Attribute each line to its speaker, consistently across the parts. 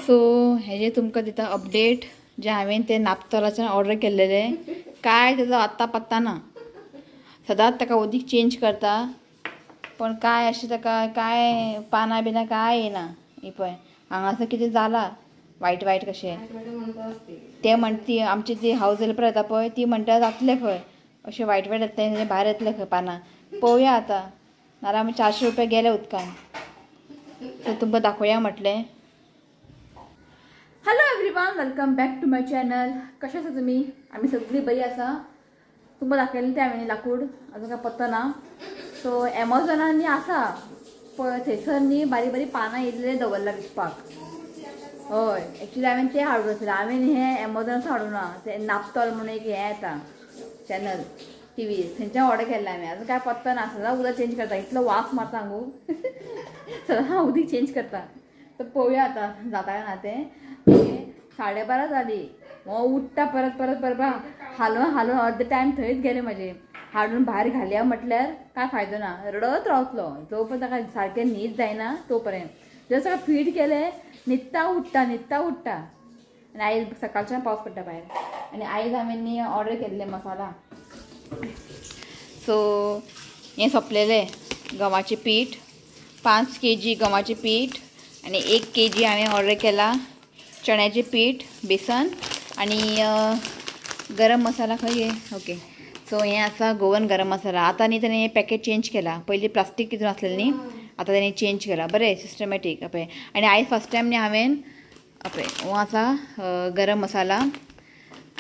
Speaker 1: So हेजे तुमकां दिता अपडेट जे हांवें ते नापतोलाच्यान ऑर्डर केल्लेले काय तेजो आत्ता पत्ता ना। सदांच ताका उदीक चेंज करता पण काय अशें ताका काय पानां बिना काय येना। ही पळय हांगासर कितें जाला वायट वायट कशें ते म्हणटी आमची जी हावज हेल्पर येता पळय ती म्हणटा जातलें खंय अशें वायट वायट येता तें भायर येतलें खंय पानां पळोवया आतां नाल्यार आमी 400 रुपया गेले उदकान। सो तुमकां दाखोवया म्हटलें। Hello everyone, welcome back to my channel. कशें आसा तुमी? आमी सगळीं बरी आसा। तुमकां दाखयलें तें हांवें लाकूड आजून काय पत्तो ना। सो एमेझॉनान न्ही आसा पळय थंयसर न्ही बारीक बारीक पानां इल्लें दवरला विकपाक। हय एक्चुअली हांवें तें हाडून आसलें, हांवें हें एमेझॉनाचो हाडूं ना, तें नापतोल म्हणून एक हें येता चॅनल टीव्ही थंयच्यान ऑर्डर केल्लें हांवें। आजून काय पत्तो ना, सदां उदक चेंज करता, इतलो वास मारता हांगू सदां उदीक चेंज करता। तर पळोवया आतां जाता काय ना तें। 12:30 जाली, हो उठ्ठा परत परत परत हालोवन हालोवन अर्द टायम थंयच गेले म्हाजे। हाडून भायर घालया म्हटल्यार काय फायदो ना, रडत रावतलो जो पर्यंत ताका सारकें न्हीद जायना तो पर्यंत। जर सगळें फीड केलें न्हिदता उठ्ठा आनी आयज सकाळच्यान पावस पडटा भायर। आनी आयज हांवें न्ही ऑर्डर केल्ले मसाला। सो हें सोंपलेलें गंवाचें पीठ, 5 kg गंवाचें पीठ आनी 1 kg हांवें ऑर्डर केला चण्याचें पीठ, बेसन आनी गरम मसाला खंय गे ओके। सो हें आसा गोवन गरम मसाला। आतां न्ही ताणें हें पॅकेट चेंज केला, पयलीं प्लास्टीक कितें आसलेलें न्ही आतां ताणें चेंज केला, बरें सिस्टमॅटीक आपय। आनी आयज फर्स्ट टायम न्ही हांवें आपय हो आसा गरम मसाला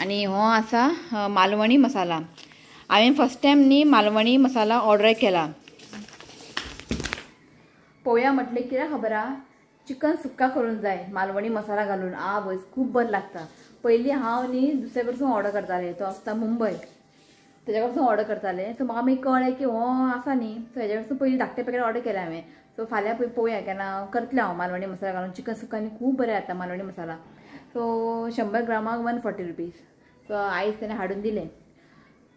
Speaker 1: आनी हो आसा मालवणी मसाला। हांवें फर्स्ट टायम न्ही मालवणी मसाला ऑर्डर केला। पळोवया म्हटलें कित्याक खबर आहा, चिकन सुक्का करूंक जाय मालवणी मसाला घालून, आवय खूब बरें लागता। पयलीं हांव न्ही दुसरे कडसून ऑर्डर करतालें, तो आसता मुंबय, तेज्या कडसून ऑर्डर करतालें। सो म्हाका मागीर कळ्ळें की हो आसा न्ही, सो हेज्या कडसून पयलीं धाकटें पॅकेट ऑर्डर केलें हांवें। सो फाल्यां पळोवया केन्ना करतलें हांव मालवणी मसाला घालून चिकन सुक्का न्ही खूब बरें जाता मालवणी मसाला। सो 100 ग्रामाक 140 रुपीज। सो आयज ताणें हाडून दिलें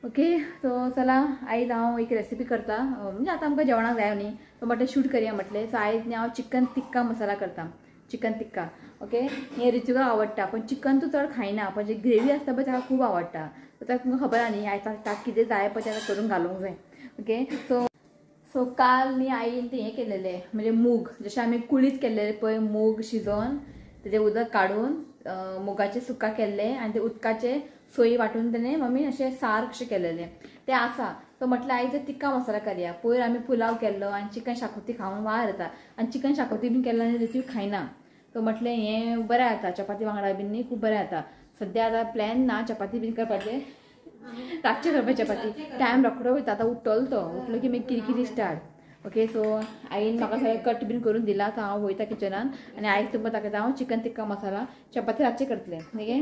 Speaker 1: ओके। सो चला आयज हांव एक रेसिपी करता, म्हणजे आतां आमकां जेवणाक जाय न्ही, सो म्हटलें शूट करया म्हटलें। सो आयज न्ही हांव चिकन टिक्का मसाला करता, चिकन टिक्का ओके। हें रिचुका आवडटा पण चिकन तूं चड खायना, पण जी ग्रेवी आसता पळय ताका खूब आवडटा। सो ताका तुमकां खबर आहा न्ही आयज ताका कितें जाय पळय तेन्ना करून घालूंक जाय ओके। सो काल न्ही आईन तें हें केलेलें म्हणजे मूग, जशें आमी कुळीत केल्लेले पळय मूग शिजोवन तेजें उदक काडून मुगाचें सुक्का केल्लें आनी ते उदकाचे सोयी वांटून तेणें मम्मीन अशें सार कशें केलेलें तें आसा। सो म्हटलें आयज टिक्का मसाला करया। पयर आमी पुलाव केल्लो आनी चिकन शाकोती खावन वाज येता, आनी चिकन शाकोती बीन केल्लो आनी रितीव खायना। सो म्हटलें हें बरें जाता चपाती वांगडा बीन न्ही खूब बरें जाता। सद्या आतां प्लॅन ना चपाती बीन करपाचें, रातचें करपाची चपाती, टायम रोखडो वयता। आतां उठ्ठलो तो, उठलो की मागीर किरकिरी स्टार्ट ओके। सो आईन म्हाका सगळें कट बीन करून दिला, सो हांव वयता किचनान आनी आयज तुमकां दाखयता हांव चिकन टिक्का मसाला। चपाती रातचें करतलें ठीक आहे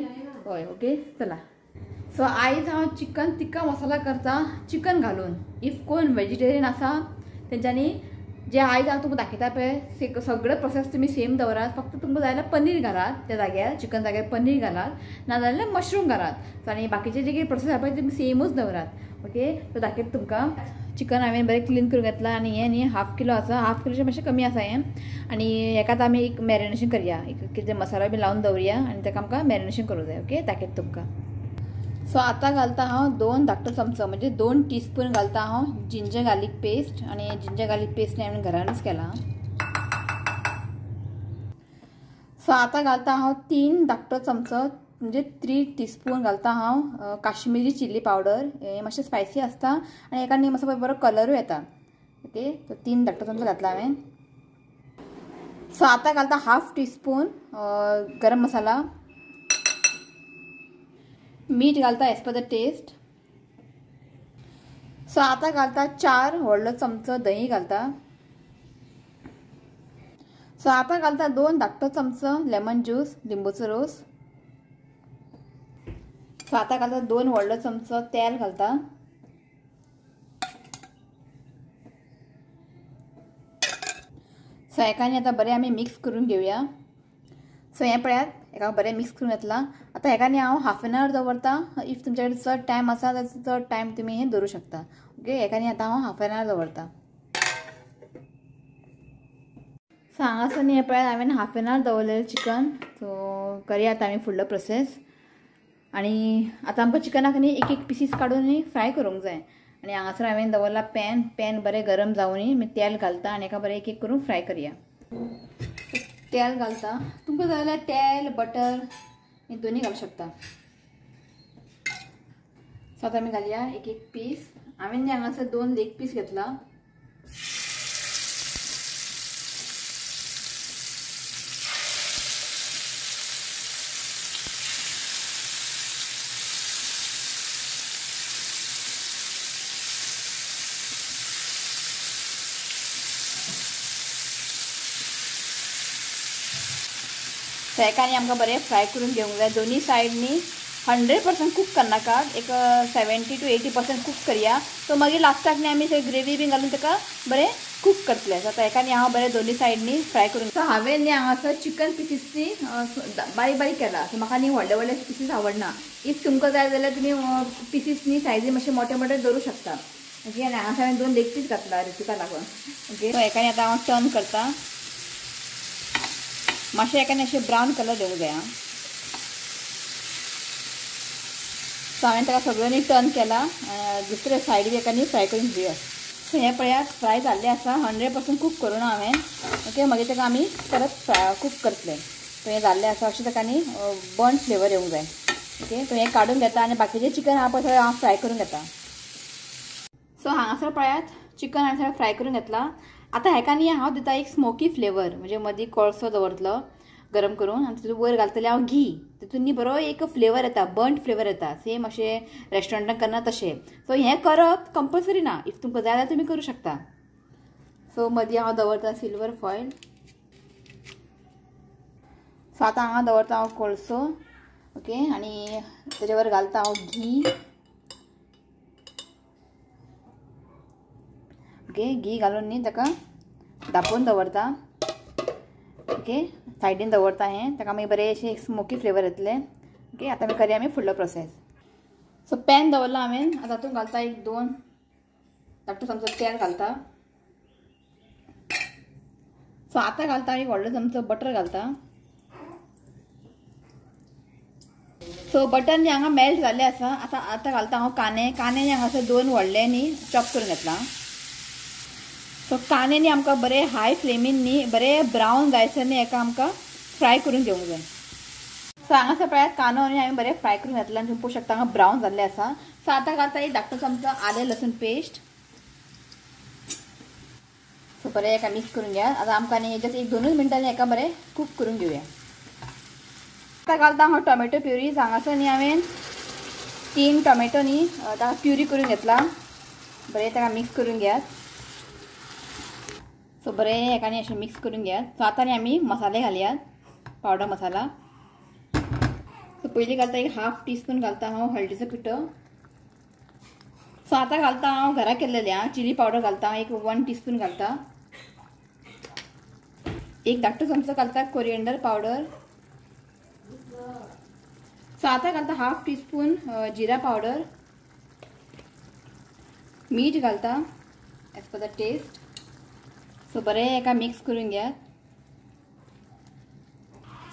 Speaker 1: हय ओके चला। सो आयज हांव चिकन टिक्का मसाला करता चिकन घालून। इफ कोण वेजिटेरियन आसा तेंच्यांनी जे आयज हांव तुमकां दाखयता पळय सगळे प्रोसेस तुमी सेम दवरात, फक्त तुमकां जाय जाल्यार पनीर घालात त्या जाग्यार, चिकन जाग्यार पनीर घालात, नाजाल्यार मशरूम घालात आनी बाकीचे जे कितें प्रोसेस आसा पळय तुमी सेमूच दवरात ओके। सो दाखयता तुमकां। चिकन हांवें बरें क्लीन करून घेतलां आनी हें न्ही 1/2 किलो आसा, 1/2 किलोचें मातशें कमी आसा हें। आनी हेका आतां आमी एक मॅरिनेशन करया, एक कितें मसाला बी लावन दवरया आनी ताका आमकां मॅरिनेशन करूंक जाय ओके। दाखयता तुमकां। सो आतां घालता हांव 2 धाकटो चमचो म्हणजे 2 टीस्पून घालता हांव जिंजर गार्लीक पेस्ट, आनी जिंजर गार्लीक पेस्ट न्ही हांवें घरानूच केला। सो आतां घालता हांव 3 धाकटो चमचो म्हणजे 3 टीस्पून घालता हांव काश्मीरी चिली पावडर। हें मातशें स्पायसी आसता आनी हेका न्ही मातसो बरो कलरूय येता ओके। सो 3 धाकटो चमचो घातला हांवें। सो आतां घालता 1/2 टीस्पून गरम मसाला, मीठ घालता as per the taste. So आतां घालता 4 व्हडलो चमचो दही घालता। सो आतां घालता 2 धाकटो चमचो लेमन ज्यूस, लिंबूचो रोस। सो आतां घालता 2 व्हडलो चमचो तेल घालता। सो हेका न्ही आतां बरें आमी मिक्स करून घेवया। सो हें पळयात हेका बरें मिक्स करून घेतलां। आतां हेका न्ही हांव 1/2 an hour दवरता। इफ तुमचे कडेन चड टायम आसा जाल्यार चड टायम तुमी हें दवरूं शकता ओके। हेका न्ही आतां हांव 1/2 an hour दवरता। सो हांगासर न्ही हे पळय हांवें हाफ एन आवर दवरलेलें चिकन. सो करया आतां आमी फुडलो प्रोसेस. आणि आता आमकां चिकनाक न्ही एक एक पीसीस काडून न्ही फ्राय करूंक जाय. आणि हांगासर हांवें दवरला पॅन बरें गरम जावन न्ही तेल घालता आनी एका बरें एक एक करून फ्राय करया. तेल घालता. तुमकां जाय जाल्यार तेल बटर हे दोन्ही घालूं शकता. सो आतां आमी घालया एक एक पीस. हांवें न्ही हांगासर 2 लेग पीस घेतला. एकानी आमकां बरें फ्राय करून घेवंक जाय. दोन्ही सायडनी 100% कूक करनाका. एक 70 to 80% कूक करया. सो मागीर लास्टाक न्ही आमी ग्रेवी बी घालून ताका बरें कूक करतले. सो आतां एकानी हांव बरें दोन्ही सायडनी फ्राय करून. सो हांवें न्ही हांगासर चिकन पिसीसनी बारीक बारीक केला. सो म्हाका न्ही व्हडले व्हडले पिसीस आवडना. इफ तुमकां जाय जाल्यार तुमी पिसीसनी सायझी मातशे मोठे मोठे दवरूं शकता. ओके. आनी हांगासर हांवें 2 लेग पीस घातला रेसिपा लागून. ओके. सो एकानी आतां हांव टर्न करता. मातशें एकानी अशें ब्रावन कलर येवंक जाय. सो हांवें ताका सगळ्यांनी टर्न केला. दुसरे सायड बी एकानी फ्राय करून दिया. सो हें पळयात फ्राय जाल्लें आसा. 100% कूक करूं ना हांवें. ओके. मागीर ताका आमी परत कूक करतले. सो हें जाल्लें आसा. अशें ताका न्ही बर्न फ्लेवर येवंक जाय. ओके. सो हें काडून घेता आनी बाकीचें चिकन आहा पळय हांव फ्राय करून घेता. सो हांगासर पळयात चिकन हांवें सगळें फ्राय करून घेतला. आता हेका न्ही हांव दिता एक स्मोकी फ्लेवर. म्हणजे मदीं कोळसो दवरतलो गरम करून आनी तितून वयर घालतलें हांव घी. तितून न्ही बरो एक फ्लेवर येता. बर्न्ड फ्लेवर येता. सेम अशें रेस्टॉरंटान करना तशें. सो हें करप कंपल्सरी ना. इफ तुमकां जाय जाल्यार तुमी करूं शकता. सो मदीं हांव दवरता सिल्वर फॉयल. सो आतां हांगा दवरता हांव कोळसो. ओके. आनी तेजे वर घालता हांव घी. ओके. घी घालून न्ही ताका धापून दवरता. ओके. सायडीन दवरता हें. ताका मागीर बरें अशें स्मोकी फ्लेवर येतलें. ओके. आतां आमी करया फुडलो प्रोसेस. सो पॅन दवरला हांवें. आतां तातूंत घालता एक 2 धाकटो चमचो तेल घालता. सो आतां घालता एक व्हडलो चमचो बटर घालता. सो बटर न्ही हांगा मेल्ट जाल्लें आसा. आतां घालता हांव कांदे. कांदे न्ही हांगासर 2 व्हडले न्ही चॉप करून घेतला. सो कांदे न्ही आमकां बरें हाय फ्लेमीन न्ही बरें ब्रावन जायसर न्ही हेका आमकां फ्राय करून घेवंक जाय. सो हांगासर पळयात कांदो न्ही हांवें बरें फ्राय करून घेतला. आनी तुमी पळोवंक शकता हांगा ब्रावन जाल्लें आसा. सो आतां घालता एक धाकटो चमचो आलें लसूण पेस्ट. सो बरें हेका मिक्स करून घेया. आतां आमकां न्ही जस्ट एक 2 मिनटांनी हेका बरें कूक करून घेवया. आतां घालता हांव टोमॅटो प्युरी. हांगासर न्ही हांवें 3 टोमॅटो न्ही ताका प्युरी करून घेतला. बरें ताका मिक्स करून घेयात. सो बरें हेका न्ही अशें मिक्स करून घेयात. सो आतां न्ही आमी मसाले घालयात. पावडर मसाला. सो पयलीं घालता एक 1/2 टीस्पून घालता हांव हळदीचो पिठो. सो आतां घालता हांव घरा केल्लेलें चिली पावडर घालता. एक 1 टीस्पून घालता. एक धाकटो चमचो घालता कोरिएंडर पावडर. सो आतां घालता 1/2 टीस्पून जिरा पावडर. मीठ घालता as per the taste. So बरें हेका मिक्स करून घेयात.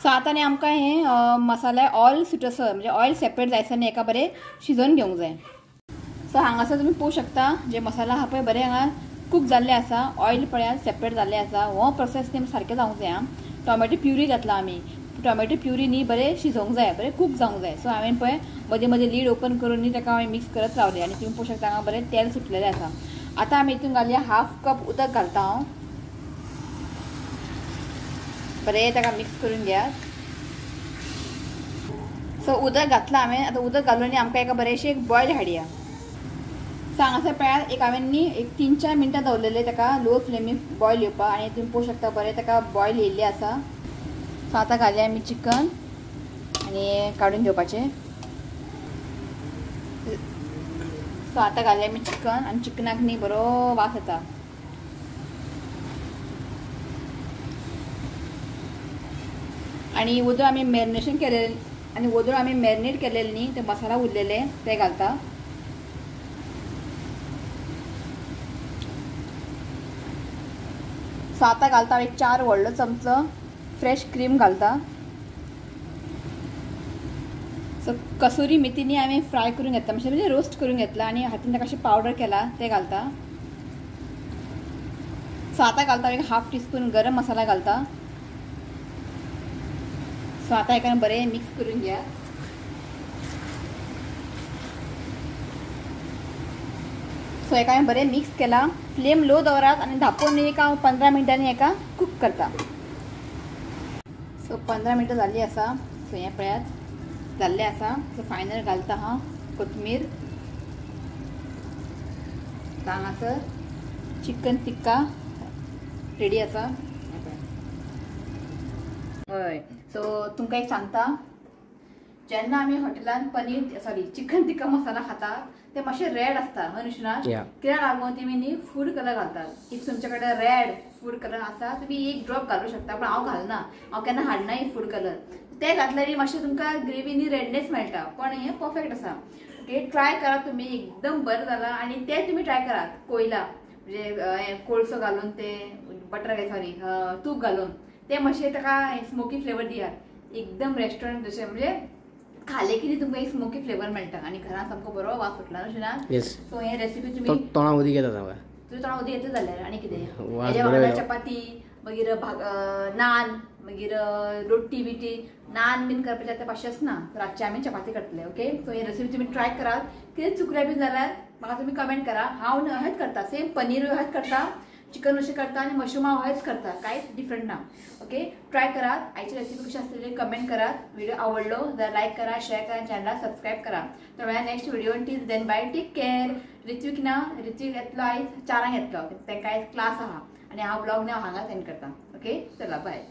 Speaker 1: सो आतां न्ही आमकां हें मसाला ऑयल सुटसर म्हणजे ऑयल सेपरेट जायसर न्ही हेका बरें शिजोवन घेवंक जाय. सो हांगासर तुमी पळोवंक शकता जे मसाला आहा पळय बरें हांगा कूक जाल्ले आसा. ऑयल पळयात सेपरेट जाल्लें आसा. हो प्रोसेस न्ही सारकें जावंक जाय. टोमॅटो प्युरी घातला आमी. टोमॅटो प्युरी न्ही बरें शिजोवंक जाय. बरें कूक जावंक जाय. सो हांवें पळय मदीं मदीं लीड ओपन करून न्ही ताका हांवें मिक्स करत रावलें. आनी तुमी पळोवंक शकता हांगा बरें तेल सुटलेलें आसा. आतां आमी हितून घालया 1/2 कप उदक घालता हांव. बरें ताका मिक्स करून घेयात. सो उदक घातला हांवें. आतां उदक घालून न्ही आमकां एका बरेंशें एक बॉयल हाडया. सो हांगासर पळयात एक हांवें न्ही एक 3-4 मिनटां दवरलेले ताका लो फ्लेमीर बॉयल येवपाक. आनी तुमी पळोवंक शकता बरें ताका बॉयल येयल्लें आसा. सो आतां घालया आमी चिकन आनी काडून घेवपाचें. सो आतां घालया आमी चिकन. आनी चिकनाक न्ही बरो वास येता. आनी वोदूळ आमी मॅरिनेशन केलेलें आनी वोदूळ आमी मॅरिनेट केलेलें न्ही ते मसाला उरलेले ते घालता. सो आतां घालता एक 4 व्हडलो चमचो फ्रेश क्रीम घालता. सो कसुरी मेथीनी हांवें फ्राय करून घेतला म्हणजे रोस्ट करून घेतला आनी हातीन ताका अशी पावडर केला ते घालता. सो आतां घालता एक 1/2 टीस्पून गरम मसाला घालता. सो आतां हेका बरें मिक्स करून घ्या. सो हेका हांवें बरें मिक्स केला. फ्लेम लो दवरात आनी धांपून एक 15 मिनटांनी हेका कूक करता. सो 15 मिनटां जाल्ली आसा. सो हें पळयात जाल्लें आसा. सो फायनल घालता हांव कोथमीर. हांगासर चिकन टिक्का रेडी आसा. हय. सो तुमकां एक सांगता, जेन्ना आमी हॉटेलांत चिकन टिक्का मसाला खातात ते मातशे रेड आसता हय निशनाथ. कित्याक लागून तेमी न्ही फूड कलर घालतात. इफ तुमचे कडेन रेड फूड कलर आसा तुमी एक ड्रॉप घालूं शकता, पण हांव घालना. हांव केन्ना हाडना फूड कलर. ते घातल्यार मातशें तुमकां ग्रेवीनी रेडनेस मेळटा, पण हें परफेक्ट आसा. ओके, ट्राय करा तुमी. एकदम बरें जाला. आनी ते तुमी ट्राय करात कोयला म्हणजे कोळसो घालून ते बटर तूप घालून ते मातशें ताका स्मोकी फ्लेवर दियात. एकदम रेस्टॉरंट जशें म्हणजे खाले की तुमकां एक स्मोकी फ्लेवर मेळटा आनी घरांत सामको बरो वास सुटला अशें ना. सो हे रेसिपी तुमी
Speaker 2: तोंडा उदी घेता
Speaker 1: तुवें तोंडा उदी येता जाल्यार आनी कितें हेज्या वांगडा चपाती मागीर नान मागीर रोटी बिटी नान बीन करपाचें आतां पाशियेंस ना. रातचे आमी चपाती करतले. ओके, सो ही रेसिपी तुमी ट्राय करात. कितें चुकलें बीन जाल्यार म्हाका तुमी कमेंट करा. हांव अशेंच करता, सेम पनीर अशेंच करता, चिकन अशें करता आनी मशरूम हांव अशेंच करता, कांयच डिफरंट ना. ओके, ट्राय करात. आयची रेसिपी कशी आसलेली कमेंट करात. व्हिडिओ आवडलो जाल्यार लायक करा, शेअर करा, चॅनलाक सबस्क्रायब करा. तर मेळया next video. Till then bye, take care. Ritwik ना, ऋत्विक येतलो आयज 4 येतलो, ताका आयज क्लास आहा आनी हांव ब्लॉग हांव हांगा सेंड करता. ओके, चला बाय.